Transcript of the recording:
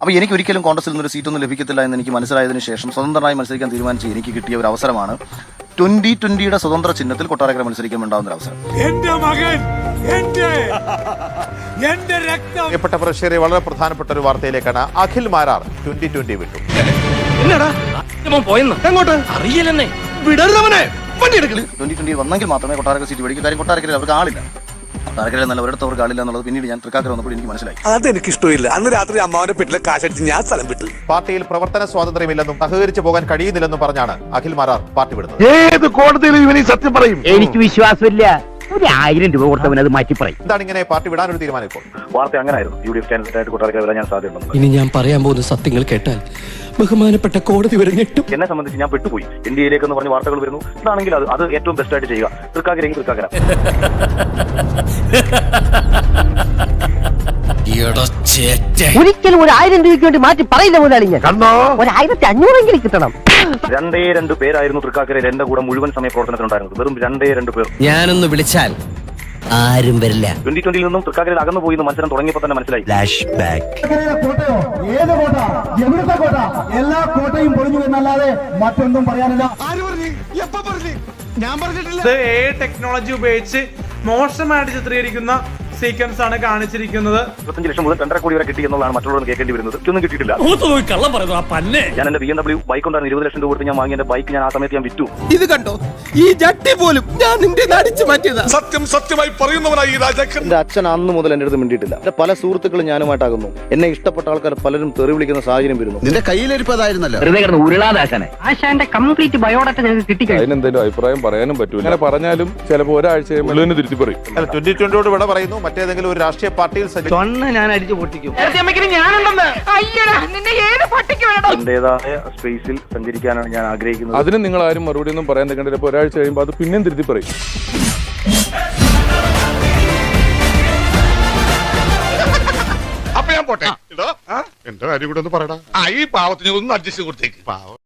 അപ്പോൾ എനിക്ക് ഒരിക്കലും കോൺഗ്രസിൽ നിന്നൊരു സീറ്റൊന്നും ലഭിക്കത്തില്ല എന്ന് എനിക്ക് മനസ്സിലായതിനു ശേഷം സ്വതന്ത്രമായി മത്സരിക്കാൻ തീരുമാനിച്ച് എനിക്ക് കിട്ടിയ ഒരു അവസരമാണ് 2020 സ്വതന്ത്ര ചിഹ്നത്തിൽ കൊട്ടാരക്കര മത്സരിക്കാൻ ഉണ്ടാകുന്ന ഒരു അവസരം. പ്രിയപ്പെട്ട പ്രേക്ഷകരെ, വളരെ പ്രധാനപ്പെട്ട ഒരു വാർത്തയിലേക്കാണ്. അഖിൽ മാരാർ 2020 വിട്ടു. അറിയില്ലെന്നേ, വിടരുന്നവനെ. 2020 വന്നെങ്കിൽ മാത്രമേ കൊട്ടാരക്കര സീറ്റ് മേടിക്കൂ. കാര്യം കൊട്ടാരക്കരയിൽ അവർക്ക് ആളില്ല. കൊട്ടാരക്കരയിൽ നല്ല ഒരിടത്ത് അവർക്ക് ആളില്ല എന്നുള്ളത് പിന്നീട് ഞാൻ തൃക്കാക്കര വന്നപ്പോൾ എനിക്ക് മനസ്സിലായി. അതെനിക്ക് ഇഷ്ടമില്ല. അന്ന് രാത്രി അമ്മാവന്റെ പെട്ടിലെ കാശടിച്ച് ഞാൻ സ്ഥലം വിട്ടു. പാർട്ടിയിൽ പ്രവർത്തന സ്വാതന്ത്ര്യമില്ലെന്നും സഹകരിച്ചു പോകാൻ കഴിയുന്നില്ലെന്നും പറഞ്ഞാണ് അഖിൽ മാരാർ പാർട്ടി വിടുന്നത്. ഏത് കോടതിയിലും ഇവനീ സത്യം പറയും? എനിക്ക് വിശ്വാസമില്ല. 1000 രൂപ കൊടുത്തവൻ അത് മാറ്റി പറയും. എന്താണ് ഇങ്ങനെ പാർട്ടി വിടാനൊരു തീരുമാനം? ഇപ്പോൾ വാർത്ത അങ്ങനായിരുന്നു. UDF കാൻഡിഡേറ്റ് കൊട്ടാരക്കര വരാൻ ഞാൻ സാധ്യതയുണ്ട്. ഇനി ഞാൻ പറയാൻ പോകുന്ന സത്യങ്ങൾ കേട്ടാൽ ബഹുമാനപ്പെട്ട കോടതി വരെ ഞെട്ടും. എന്നെ സംബന്ധിച്ച് ഞാൻ പെട്ടുപോയി. NDAയിലേക്ക് എന്ന് പറഞ്ഞ വാർത്തകൾ വരുന്നു. ഇതാണെങ്കിൽ അത് ഏറ്റവും ബെസ്റ്റ് ആയിട്ട് ചെയ്യുക. തൃക്കാക്കരയെങ്കിൽ തൃക്കാക്കര. ഒരിക്കലും 1000 രൂപയ്ക്ക് വേണ്ടി മാറ്റി പറയില്ല മുതലാളി. ഞാൻ 1500 കിട്ടണം. 2 പേരായിരുന്നു തൃക്കാക്കരയിൽ എന്റെ കൂടെ മുഴുവൻ സമയ പ്രവർത്തനത്തിനുണ്ടായിരുന്നത്. വെറും 2 പേർ. ഞാനൊന്ന് വിളിച്ചാൽ ആരും വരില്ല. 2020 നിന്നും തൃക്കാക്കരയിൽ അകന്നു പോയി മത്സരം തുടങ്ങിയപ്പോൾ തന്നെ മനസ്സിലായി. Flash back. കോട്ടയോ ഏത് കോട്ട, എവിടുത്തെ കോട്ട, എല്ലാ കോട്ടയും പൊളിഞ്ഞു എന്നല്ലാതെ മറ്റൊന്നും പറയാനില്ല. ഞാൻ പറഞ്ഞിട്ടില്ല. ടെക്നോളജി ഉപയോഗിച്ച് മോശമായിട്ട് ചിത്രീകരിക്കുന്ന സീക്വൻസ് ആണ് കാണിച്ചിരിക്കുന്നത്. 25 ലക്ഷം മുതൽ 2.5 കോടി വരെ കിട്ടി എന്നുള്ളതാണ് മറ്റുള്ളവർ കേൾക്കേണ്ടി വരുന്നത്. ഒന്നും കിട്ടിയിട്ടില്ല. ഞാൻ എന്റെ BMW ബൈക്ക് ഉണ്ടായിരുന്നു. 20 ലക്ഷം രൂപ കൊടുത്ത് ഞാൻ വാങ്ങിയ എന്റെ ബൈക്ക് ഞാൻ ആ സമയത്ത് ഞാൻ വിറ്റു. ഇത് കണ്ടോ, ഈ ജട്ടി പോലും ഞാൻ നിന്റെ അടിച്ചു മാറ്റിയതാ. സത്യമായി പറയുന്നവനായി ഈ രാജാക്കൻ. എന്റെ അച്ഛൻ അന്ന് മുതൽ എന്റെ അടുത്ത് മിണ്ടിയിട്ടില്ല. എന്റെ പല സുഹൃത്തുക്കളും ഞാനുമായിട്ടാകുന്നു. എന്നെ ഇഷ്ടപ്പെട്ട ആൾക്കാർ പലരും തെറി വിളിക്കുന്ന സാഹചര്യം വരുന്നു. നിന്റെ കയ്യിലിരിപ്പതായിരുന്നല്ലോ. ഉരുളാദാശനെ ആശാന്റെ കംപ്ലീറ്റ് ബയോഡാറ്റ ഞങ്ങൾക്ക് കിട്ടിക്കഴിഞ്ഞു. അതിനെന്തെങ്കിലും അഭിപ്രായം പറയാനും പറ്റൂല. അങ്ങനെ പറഞ്ഞാലും ചിലപ്പോൾ ഒരാഴ്ച മുഴുവൻ തിരുത്തി പറയും. 2020 വിട പറയുന്നു. മറ്റേതെങ്കിലും ഒരു രാഷ്ട്രീയ പാർട്ടിയിൽ ഞാൻ അടിച്ചു പൊട്ടിക്കും. എന്റേതായ സ്പേസിൽ സഞ്ചരിക്കാനാണ് ഞാൻ ആഗ്രഹിക്കുന്നത്. അതിന് നിങ്ങൾ ആരും മറുപടി ഒന്നും പറയാൻ നിൽക്കേണ്ടത്. ഇപ്പോൾ ഒരാഴ്ച കഴിയുമ്പോൾ അത് പിന്നെയും തിരുത്തി പറയും. അപ്പൊ ഞാൻ പോട്ടെ. എന്റെ കാര്യം കൂടെ ഒന്ന് പറയടാ. ഈ പാവത്തിന് ഒന്ന് അഡ്ജസ്റ്റ് കൊടുത്തേക്ക്. പാവം.